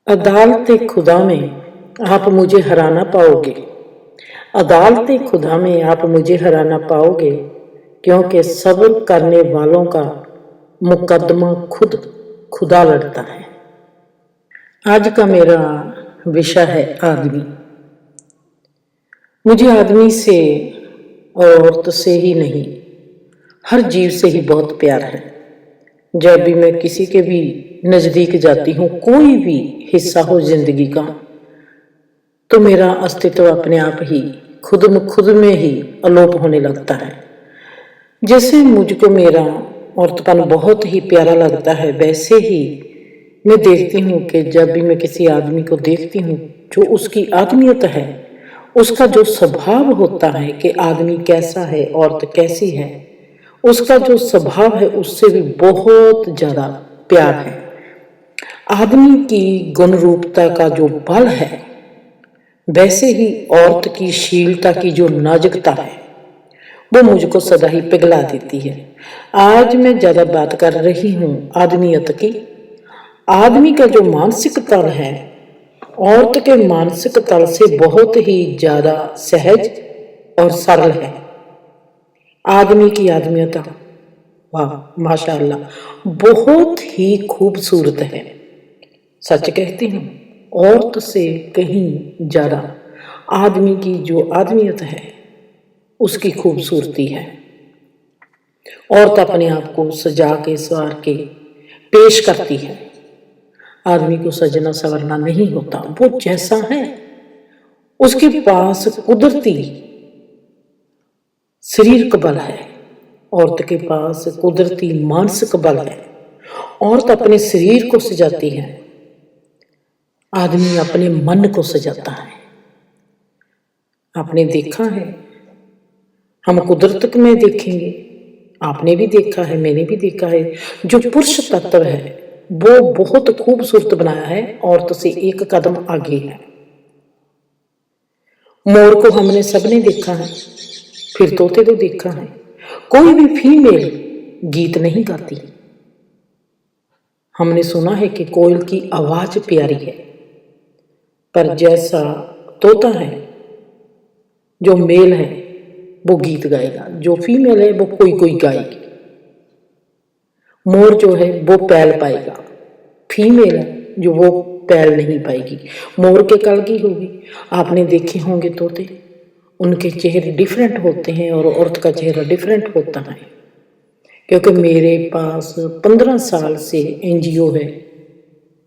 अदालते खुदा में आप मुझे हरा ना पाओगे। अदालते खुदा में आप मुझे हरा ना पाओगे, क्योंकि सब्र करने वालों का मुकदमा खुद खुदा लड़ता है। आज का मेरा विषय है आदमी। मुझे आदमी से और औरत से ही नहीं, हर जीव से ही बहुत प्यार है। जब भी मैं किसी के भी नजदीक जाती हूँ, कोई भी हिस्सा हो जिंदगी का, तो मेरा अस्तित्व अपने आप ही खुद में ही अलोप होने लगता है। जैसे मुझको मेरा औरतपन बहुत ही प्यारा लगता है, वैसे ही मैं देखती हूँ कि जब भी मैं किसी आदमी को देखती हूँ, जो उसकी आदमियत है, उसका जो स्वभाव होता है कि आदमी कैसा है, औरत कैसी है, उसका जो स्वभाव है उससे भी बहुत ज्यादा प्यार है। आदमी की गुण रूपता का जो बल है, वैसे ही औरत की शीलता की जो नाजुकता है, वो मुझको सदा ही पिघला देती है। आज मैं ज्यादा बात कर रही हूँ आदमियत की। आदमी का जो मानसिक तल है, औरत के मानसिक तल से बहुत ही ज्यादा सहज और सरल है। आदमी की आदमियत, वाह माशाअल्लाह, बहुत ही खूबसूरत है। सच कहती हूँ, औरत से कहीं ज्यादा आदमी की जो आदमियत है, उसकी खूबसूरती है। औरत अपने आप को सजा के सवार के पेश करती है। आदमी को सजना संवरना नहीं होता, वो जैसा है उसके पास कुदरती शरीर का बल है, औरत के पास कुदरती मानसिक बल है। औरत अपने शरीर को सजाती है, आदमी अपने मन को सजाता है। आपने देखा है, हम कुदरत में देखेंगे, आपने भी देखा है, मैंने भी देखा है, जो पुरुष तत्व है वो बहुत खूबसूरत बनाया है, औरत से एक कदम आगे है। मोर को हमने सबने देखा है, फिर तोते को देखा है। कोई भी फीमेल गीत नहीं गाती। हमने सुना है कि कोयल की आवाज प्यारी है, पर जैसा तोता है जो मेल है वो गीत गाएगा, जो फीमेल है वो कोई गाएगी। मोर जो है वो पैल पाएगा, फीमेल है जो वो पैल नहीं पाएगी। मोर के कल की होगी। आपने देखे होंगे तोते, उनके चेहरे डिफरेंट होते हैं और औरत का चेहरा डिफरेंट होता है। क्योंकि मेरे पास 15 साल से एनजीओ है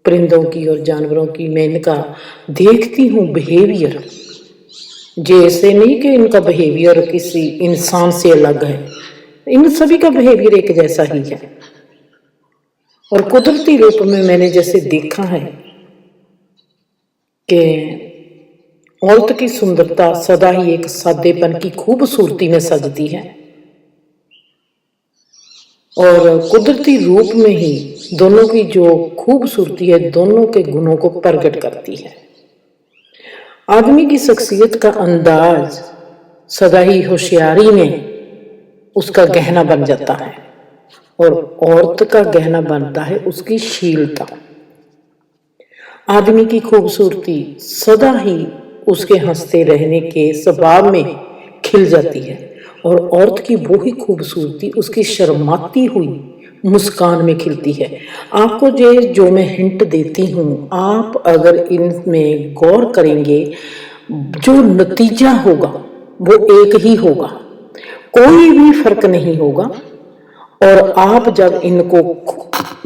परिंदों की और जानवरों की। मैं इनका देखती हूँ बिहेवियर, जैसे नहीं कि इनका बिहेवियर किसी इंसान से अलग है, इन सभी का बिहेवियर एक जैसा ही है। और कुदरती रूप में मैंने जैसे देखा है कि औरत की सुंदरता सदा ही एक सादेपन की खूबसूरती में सजती है, और कुदरती रूप में ही दोनों की जो खूबसूरती है, दोनों के गुणों को प्रकट करती है। आदमी की शख्सियत का अंदाज सदा ही होशियारी में उसका गहना बन जाता है, और औरत का गहना बनता है उसकी शीलता। आदमी की खूबसूरती सदा ही उसके हंसते रहने के स्वभाव में खिल जाती है, और औरत की वो ही खूबसूरती उसकी शर्माती हुई मुस्कान में खिलती है। आपको जो मैं हिंट देती हूँ, आप अगर इनमें गौर करेंगे, जो नतीजा होगा वो एक ही होगा, कोई भी फर्क नहीं होगा। और आप जब इनको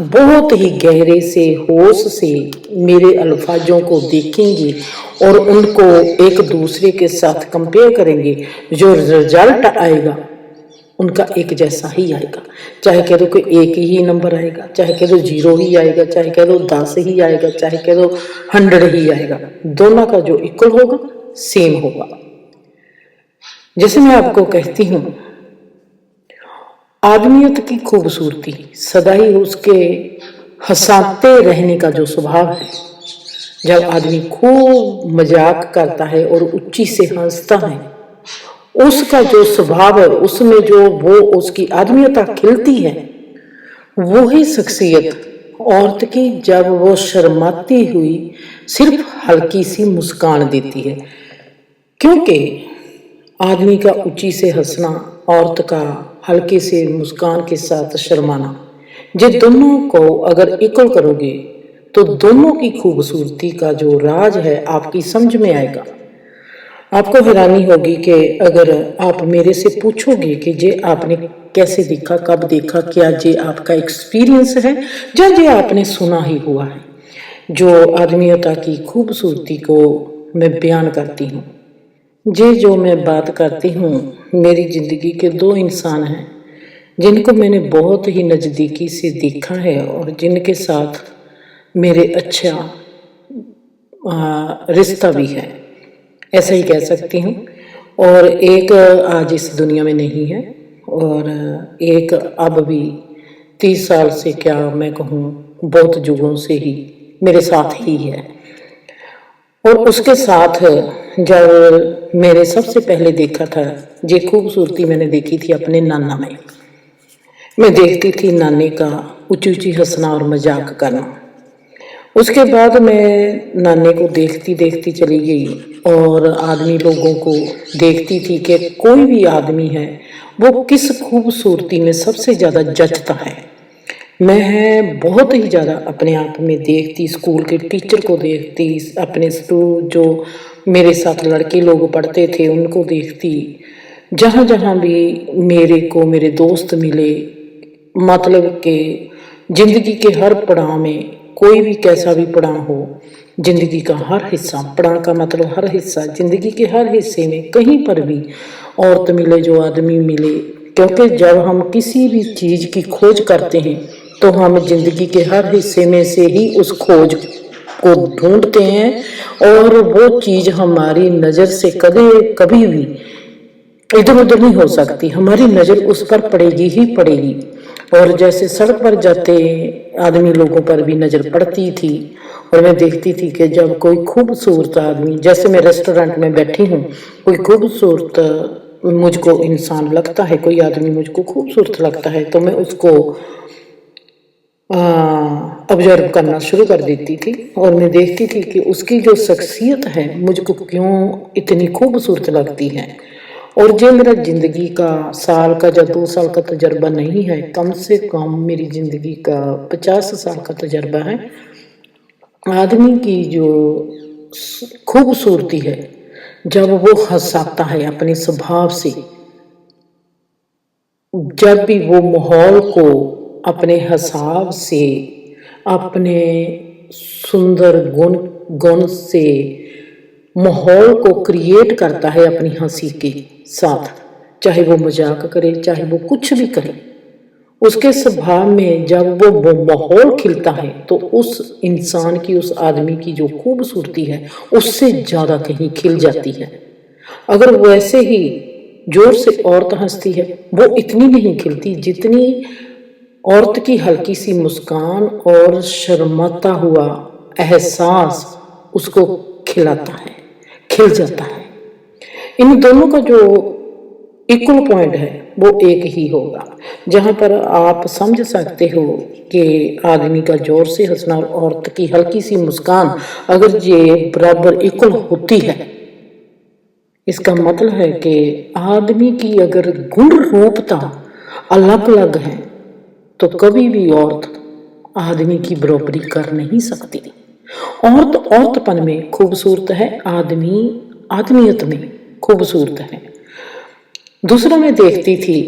बहुत ही गहरे से होश से मेरे अल्फाजों को देखेंगे और उनको एक दूसरे के साथ कंपेयर करेंगे, जो रिजल्ट आएगा उनका एक जैसा ही आएगा। चाहे कह दो कि एक ही नंबर आएगा, चाहे कह दो 0 ही आएगा, चाहे कह दो 10 ही आएगा, चाहे कह दो 100 ही आएगा, दोनों का जो इक्वल होगा सेम होगा। जैसे मैं आपको कहती हूँ, आदमियत की खूबसूरती सदा ही उसके हंसाते रहने का जो स्वभाव है। जब आदमी खूब मजाक करता है और उच्ची से हंसता है, उसका जो स्वभाव है, उसमें जो वो उसकी आदमियता खिलती है, वो ही शख्सियत औरत की जब वो शर्माती हुई सिर्फ हल्की सी मुस्कान देती है, क्योंकि आदमी का ऊंची से हंसना, औरत का हल्के से मुस्कान के साथ शर्माना, ये दोनों को अगर इक्वल करोगे तो दोनों की खूबसूरती का जो राज है आपकी समझ में आएगा। आपको हैरानी होगी कि अगर आप मेरे से पूछोगे कि जे आपने कैसे देखा, कब देखा, क्या जे आपका एक्सपीरियंस है या जे आपने सुना ही हुआ है। जो आदमियता की खूबसूरती को मैं बयान करती हूँ, जे जो मैं बात करती हूँ, मेरी जिंदगी के दो इंसान हैं जिनको मैंने बहुत ही नज़दीकी से देखा है और जिनके साथ मेरे अच्छा रिश्ता भी है, ऐसा ही कह सकती हूँ। और एक आज इस दुनिया में नहीं है और एक अब भी 30 साल से, क्या मैं कहूँ, बहुत युगों से ही मेरे साथ ही है। और उसके साथ जब मेरे सबसे पहले देखा था, ये खूबसूरती मैंने देखी थी अपने नाना में। मैं देखती थी नानी का ऊंची ऊंची हंसना और मजाक करना। उसके बाद मैं नानी को देखती देखती चली गई और आदमी लोगों को देखती थी कि कोई भी आदमी है वो किस खूबसूरती में सबसे ज़्यादा जचता है। मैं बहुत ही ज़्यादा अपने आप में देखती, स्कूल के टीचर को देखती, अपने स्कूल जो मेरे साथ लड़के लोग पढ़ते थे उनको देखती, जहाँ जहाँ भी मेरे को मेरे दोस्त मिले, मतलब कि जिंदगी के हर पड़ाव में, कोई भी कैसा भी पड़ाव हो, जिंदगी का हर हिस्सा, पड़ाव का मतलब हर हिस्सा, जिंदगी के हर हिस्से में कहीं पर भी औरत मिले, जो आदमी मिले, क्योंकि जब हम किसी भी चीज की खोज करते हैं तो हम जिंदगी के हर हिस्से में से ही उस खोज को ढूंढते हैं और वो चीज हमारी नजर से कभी भी इधर उधर नहीं हो सकती, हमारी नजर उस पर पड़ेगी ही पड़ेगी। और जैसे सड़क पर जाते आदमी लोगों पर भी नजर पड़ती थी और मैं देखती थी कि जब कोई खूबसूरत आदमी, जैसे मैं रेस्टोरेंट में बैठी हूँ, कोई खूबसूरत मुझको इंसान लगता है, कोई आदमी मुझको खूबसूरत लगता है, तो मैं उसको ऑब्जर्व करना शुरू कर देती थी और मैं देखती थी कि उसकी जो शख्सियत है मुझको क्यों इतनी खूबसूरत लगती है। और जो मेरा जिंदगी का साल का या 2 साल का तजर्बा नहीं है, कम से कम मेरी जिंदगी का 50 साल का तजर्बा है। आदमी की जो खूबसूरती है, जब वो हंसाता है अपने स्वभाव से, जब भी वो माहौल को अपने हिसाब से, अपने सुंदर गुण से माहौल को क्रिएट करता है अपनी हंसी के साथ, चाहे वो मजाक करे, चाहे वो कुछ भी करे, उसके स्वभाव में जब वो माहौल खिलता है तो उस इंसान की, उस आदमी की जो खूबसूरती है उससे ज्यादा कहीं खिल जाती है। अगर वैसे ही जोर से औरत हंसती है, वो इतनी नहीं खिलती जितनी औरत की हल्की सी मुस्कान और शर्माता हुआ एहसास उसको खिलाता है, खिल जाता है। इन दोनों का जो इक्वल पॉइंट है वो एक ही होगा, जहां पर आप समझ सकते हो कि आदमी का जोर से हंसना और औरत की हल्की सी मुस्कान अगर ये बराबर इक्वल होती है, इसका मतलब है कि आदमी की अगर गुण रूपता अलग अलग है तो कभी भी औरत आदमी की बराबरी कर नहीं सकती। औरत औरतपन में खूबसूरत है, आदमी आदमियत में खूबसूरत है। दूसरा मैं देखती थी,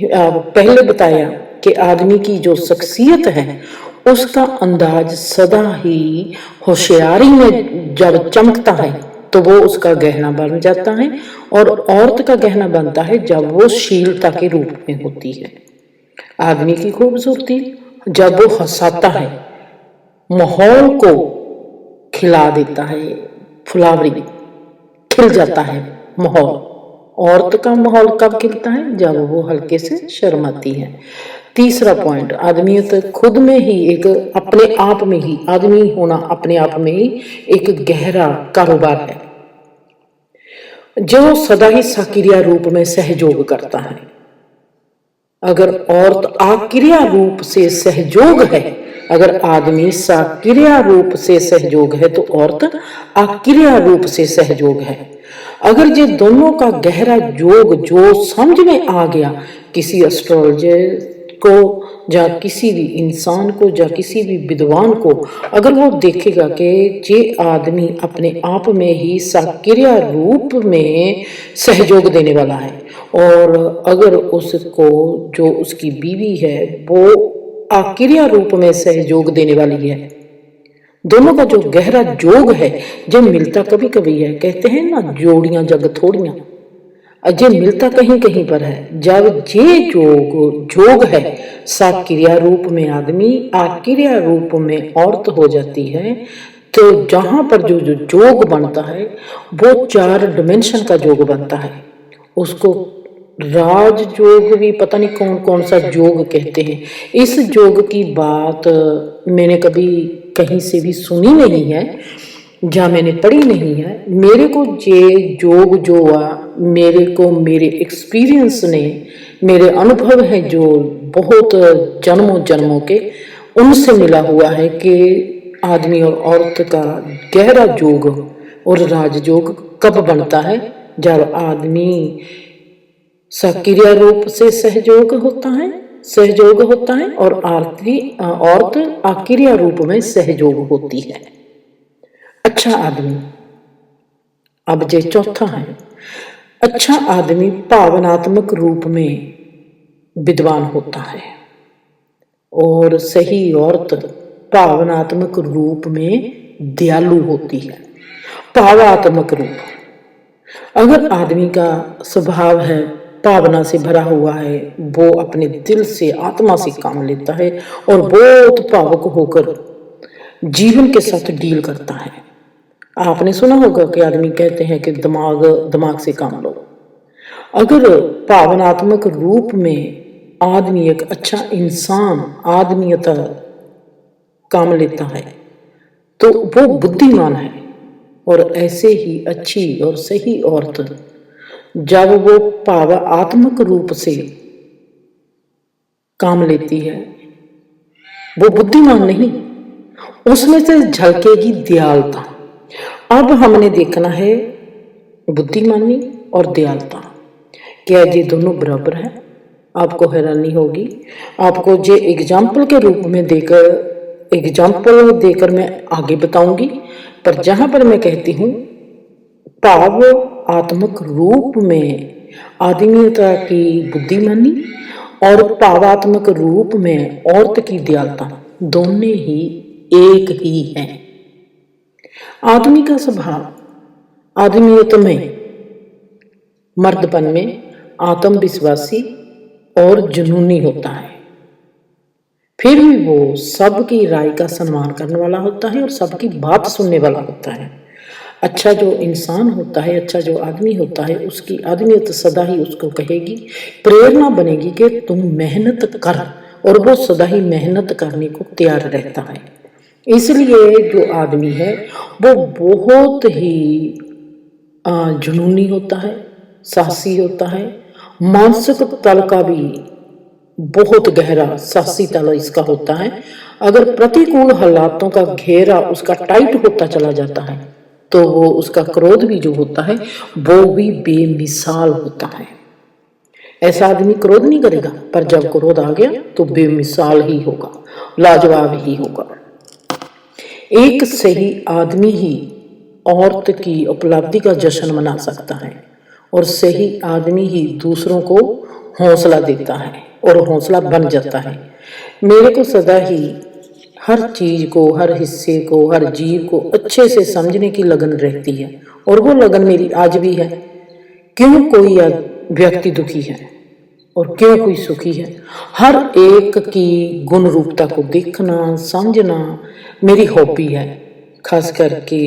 पहले बताया कि आदमी की जो शख्सियत है उसका अंदाज सदा ही होशियारी में जब चमकता है तो वो उसका गहना बन जाता है, और औरत का गहना बनता है जब वो शीलता के रूप में होती है। आदमी की खूबसूरती जब वो हंसाता है, माहौल को खिला देता है, फुलावरी खिल जाता है माहौल। औरत का माहौल कब खिलता है? जब वो हल्के से शर्माती है। तीसरा पॉइंट, आदमियत खुद में ही एक, अपने आप में ही आदमी होना अपने आप में ही एक गहरा कारोबार है जो सदा ही सक्रिय रूप में सहयोग करता है। अगर औरत अक्रिय रूप से सहयोग है अगर आदमी सक्रिय रूप से सहयोग है तो औरत अक्रिय रूप से सहयोग है। अगर ये दोनों का गहरा योग जो समझ में आ गया किसी एस्ट्रोलॉजर को या किसी भी इंसान को या किसी भी विद्वान को, अगर वो देखेगा कि ये आदमी अपने आप में ही सक्रिय रूप में सहयोग देने वाला है, और अगर उसको जो उसकी बीवी है वो अक्रिय रूप में सहयोग देने वाली है, दोनों का जो गहरा योग है जो मिलता कभी कभी है, कहते हैं ना जोड़ियां जग थोड़ियां, ये मिलता कहीं कहीं पर है। जब ये योग है सक्रिय रूप में आदमी अक्रिय रूप में औरत हो जाती है, तो जहां पर जो जो योग बनता है वो 4 डिमेंशन का योग बनता है। उसको राज योग भी पता नहीं कौन कौन सा योग कहते हैं। इस योग की बात मैंने कभी कहीं से भी सुनी नहीं है या मैंने पढ़ी नहीं है। मेरे को ये योग जो मेरे को मेरे एक्सपीरियंस ने, मेरे अनुभव है जो बहुत जन्मों जन्मों के, उनसे मिला हुआ है कि आदमी और औरत का गहरा योग और राजयोग कब बनता है, जब आदमी सक्रिय रूप से सहयोग होता है और औरत अक्रिय रूप में सहयोग होती है। अच्छा आदमी, अब जे चौथा है, अच्छा आदमी भावनात्मक रूप में विद्वान होता है और सही औरत भावनात्मक रूप में दयालु होती है। भावात्मक रूप, अगर आदमी का स्वभाव है भावना से भरा हुआ है, वो अपने दिल से आत्मा से काम लेता है और बहुत भावुक होकर जीवन के साथ डील करता है। आपने सुना होगा कि आदमी कहते हैं कि दिमाग से काम लो। अगर भावनात्मक रूप में आदमी एक अच्छा इंसान आदमीयता काम लेता है तो वो बुद्धिमान है। और ऐसे ही अच्छी और सही औरत जब वो भावात्मक रूप से काम लेती है, वो बुद्धिमान नहीं, उसमें से झलकेगी दयालुता। अब हमने देखना है बुद्धिमानी और दयालुता, क्या ये दोनों बराबर है? आपको हैरानी होगी। आपको ये एग्जाम्पल के रूप में एग्जाम्पल देकर मैं आगे बताऊंगी, पर जहां पर मैं कहती हूं भावात्मक रूप में आदमीयता की बुद्धिमानी और भावात्मक रूप में औरत की दयालुता, दोनों ही एक ही हैं। आदमी का स्वभाव आदमीयत में, मर्दपन में आत्मविश्वासी और जुनूनी होता है, फिर भी वो सबकी राय का सम्मान करने वाला होता है और सबकी बात सुनने वाला होता है। अच्छा जो इंसान होता है, अच्छा जो आदमी होता है, उसकी आदमियत सदा ही उसको कहेगी, प्रेरणा बनेगी कि तुम मेहनत कर, और वो सदा ही मेहनत करने को तैयार रहता है। इसलिए जो आदमी है वो बहुत ही जुनूनी होता है, साहसी होता है, मानसिक तल का भी बहुत गहरा साहसी तल इसका होता है। अगर प्रतिकूल हालातों का घेरा उसका टाइट होता चला जाता है तो वो उसका क्रोध भी जो होता है वो भी बेमिसाल होता है। ऐसा आदमी क्रोध नहीं करेगा, पर जब क्रोध आ गया तो बेमिसाल ही होगा, लाजवाब ही होगा। एक सही आदमी ही औरत की उपलब्धि का जश्न मना सकता है और सही आदमी ही दूसरों को हौसला देता है और हौसला बन जाता है। मेरे को सदा ही हर चीज को, हर हिस्से को, हर जीव को अच्छे से समझने की लगन रहती है, और वो लगन मेरी आज भी है। क्यों कोई व्यक्ति दुखी है और क्यों कोई सुखी है, हर एक की गुण रूपता को देखना समझना मेरी हॉबी है। खास करके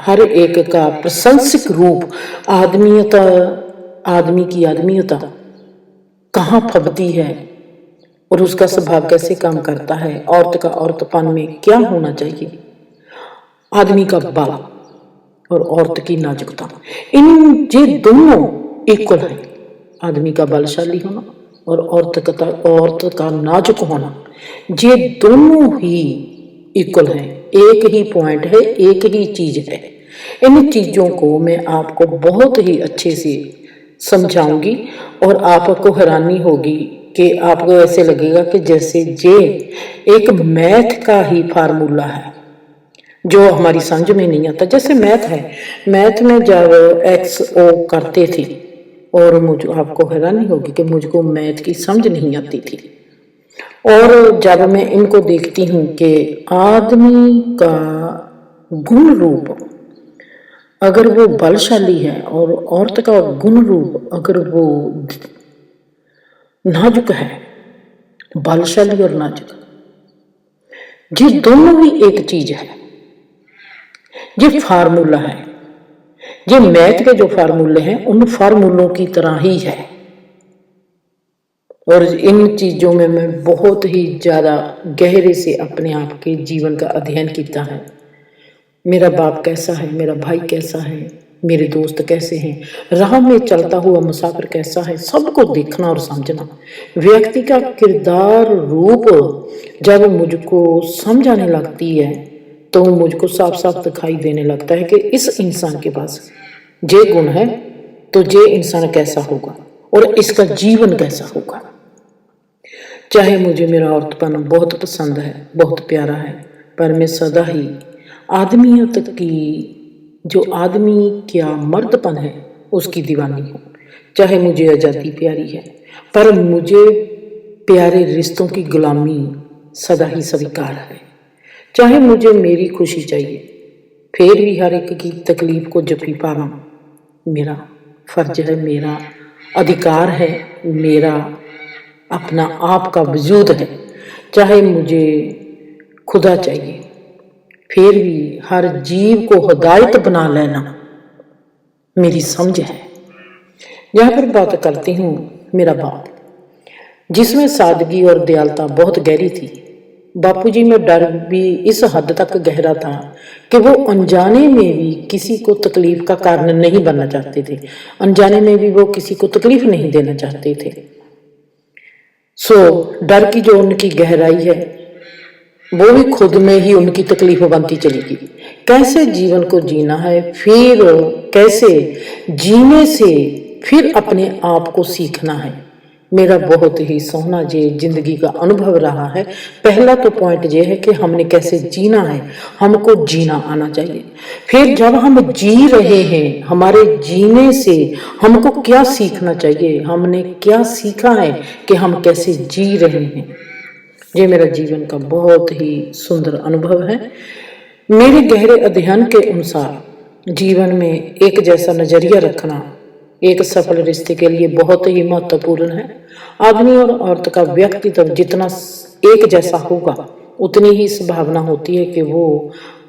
हर एक का प्रशंसक रूप आदमीयता, आदमी की आदमीयता कहाँ फबती है और उसका स्वभाव कैसे काम करता है, औरत का औरतपन में क्या होना चाहिए, आदमी का बल और औरत की नाजुकता, इन ये दोनों इक्वल है। आदमी का बलशाली होना और औरत का नाजुक होना, ये दोनों ही इक्वल हैं, एक ही पॉइंट है, एक ही चीज है। इन चीजों को मैं आपको बहुत ही अच्छे से समझाऊंगी और आपको हैरानी होगी कि आपको ऐसे लगेगा कि जैसे ये एक मैथ का ही फार्मूला है जो हमारी समझ में नहीं आता। जैसे मैथ है, मैथ में जब एक्स ओ करते थे और मुझे आपको हैरानी होगी कि मुझको मैथ की समझ नहीं आती थी। और जब मैं इनको देखती हूँ कि आदमी का गुण रूप अगर वो बलशाली है और औरत का गुण रूप अगर वो नाजुक है, बलशाली और नाजुक, ये दोनों ही एक चीज है। ये फार्मूला है, ये मैथ के जो फार्मूले हैं उन फार्मूलों की तरह ही है। और इन चीजों में मैं बहुत ही ज्यादा गहरे से अपने आप के जीवन का अध्ययन किया है। मेरा बाप कैसा है, मेरा भाई कैसा है, मेरे दोस्त कैसे हैं, राह में चलता हुआ मुसाफिर कैसा है, सबको देखना और समझना। व्यक्ति का किरदार रूप जब मुझको समझ आने लगती है तो मुझको साफ साफ दिखाई देने लगता है कि इस इंसान के पास ये गुण है तो ये इंसान कैसा होगा और इसका जीवन कैसा होगा। चाहे मुझे मेरा औरतपन बहुत पसंद है, बहुत प्यारा है, पर मैं सदा ही आदमियत की, जो आदमी क्या मर्दपन है, उसकी दीवानी हूँ। चाहे मुझे आज़ादी प्यारी है, पर मुझे प्यारे रिश्तों की गुलामी सदा ही स्वीकार है। चाहे मुझे मेरी खुशी चाहिए, फिर भी हर एक की तकलीफ को जपी पाना मेरा फर्ज है, मेरा अधिकार है, मेरा अपना आप का वजूद है। चाहे मुझे खुदा चाहिए, फिर भी हर जीव को हिदायत बना लेना मेरी समझ है। यहाँ पर बात करती हूँ मेरा बाप, जिसमें सादगी और दयालुता बहुत गहरी थी। बापूजी में डर भी इस हद तक गहरा था कि वो अनजाने में भी किसी को तकलीफ का कारण नहीं बनना चाहते थे, अनजाने में भी वो किसी को तकलीफ नहीं देना चाहते थे। सो डर की जो उनकी गहराई है वो भी खुद में ही उनकी तकलीफ बनती चली गई। कैसे जीवन को जीना है, फिर कैसे जीने से फिर अपने आप को सीखना है, मेरा बहुत ही सोहना ये जिंदगी का अनुभव रहा है। पहला तो पॉइंट ये है कि हमने कैसे जीना है, हमको जीना आना चाहिए। फिर जब हम जी रहे हैं, हमारे जीने से हमको क्या सीखना चाहिए, हमने क्या सीखा है कि हम कैसे जी रहे हैं। ये मेरा जीवन का बहुत ही सुंदर अनुभव है। मेरे गहरे अध्ययन के अनुसार जीवन में एक जैसा नजरिया रखना एक सफल रिश्ते के लिए बहुत ही महत्वपूर्ण है। आदमी और औरत का व्यक्तित्व जितना एक जैसा होगा उतनी ही संभावना होती है कि वो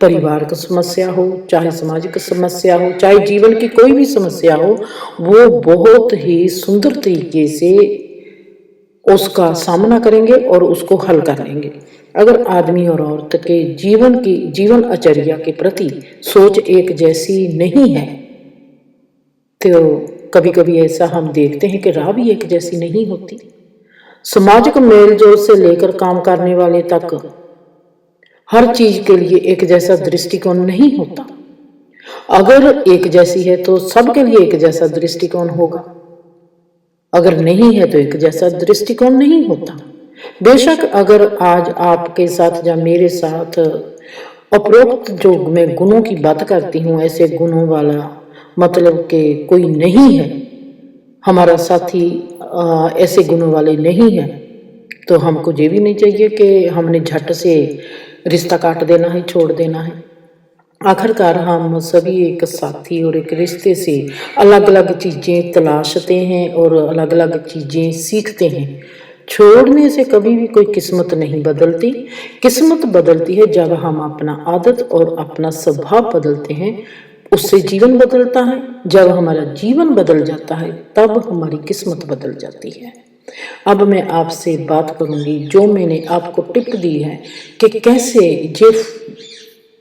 परिवार की समस्या हो, चाहे सामाजिक समस्या हो, चाहे जीवन की कोई भी समस्या हो, वो बहुत ही सुंदर तरीके से उसका सामना करेंगे और उसको हल कर लेंगे। अगर आदमी और औरत के जीवन आचर्या के प्रति सोच एक जैसी नहीं है तो कभी कभी ऐसा हम देखते हैं कि राह भी एक जैसी नहीं होती। सामाजिक मेलजोल से लेकर काम करने वाले तक हर चीज के लिए एक जैसा दृष्टिकोण नहीं होता। अगर एक जैसी है तो सबके लिए एक जैसा दृष्टिकोण होगा, अगर नहीं है तो एक जैसा दृष्टिकोण नहीं होता। बेशक अगर आज आपके साथ या मेरे साथ उपरोक्त जो मैं गुणों की बात करती हूँ, ऐसे गुणों वाला मतलब कि कोई नहीं है, हमारा साथी ऐसे गुणों वाले नहीं है, तो हमको ये भी नहीं चाहिए कि हमने झट से रिश्ता काट देना है, छोड़ देना है। आखिरकार हम सभी एक साथी और एक रिश्ते से अलग अलग चीजें तलाशते हैं और अलग अलग चीजें सीखते हैं। छोड़ने से कभी भी कोई किस्मत नहीं बदलती। किस्मत बदलती है जब हम अपना आदत और अपना स्वभाव बदलते हैं, उससे जीवन बदलता है। जब हमारा जीवन बदल जाता है तब हमारी किस्मत बदल जाती है। अब मैं आपसे बात करूंगी जो मैंने आपको टिप दी है कि कैसे ये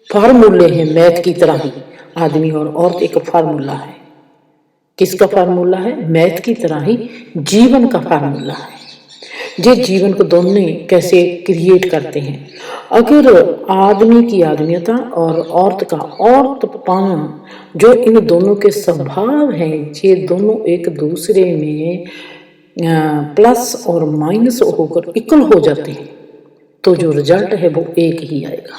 फार्मूले हैं मैथ की तरह ही। आदमी और औरत एक फार्मूला है। किसका फार्मूला है? मैथ की तरह ही जीवन का फार्मूला है। ये जीवन को दोनों कैसे क्रिएट करते हैं। अगर आदमी की आदमियता और औरत का औरतपन, जो इन दोनों के स्वभाव हैं, ये दोनों एक दूसरे में प्लस और माइनस होकर इक्वल हो जाते हैं, तो जो रिजल्ट है वो एक ही आएगा।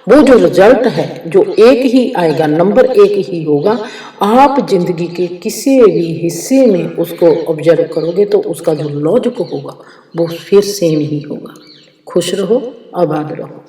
वो जो रिजल्ट है जो एक ही आएगा, नंबर एक ही होगा। आप जिंदगी के किसी भी हिस्से में उसको ऑब्जर्व करोगे तो उसका जो लॉजिक होगा वो फिर सेम ही होगा। खुश रहो, आबाद रहो।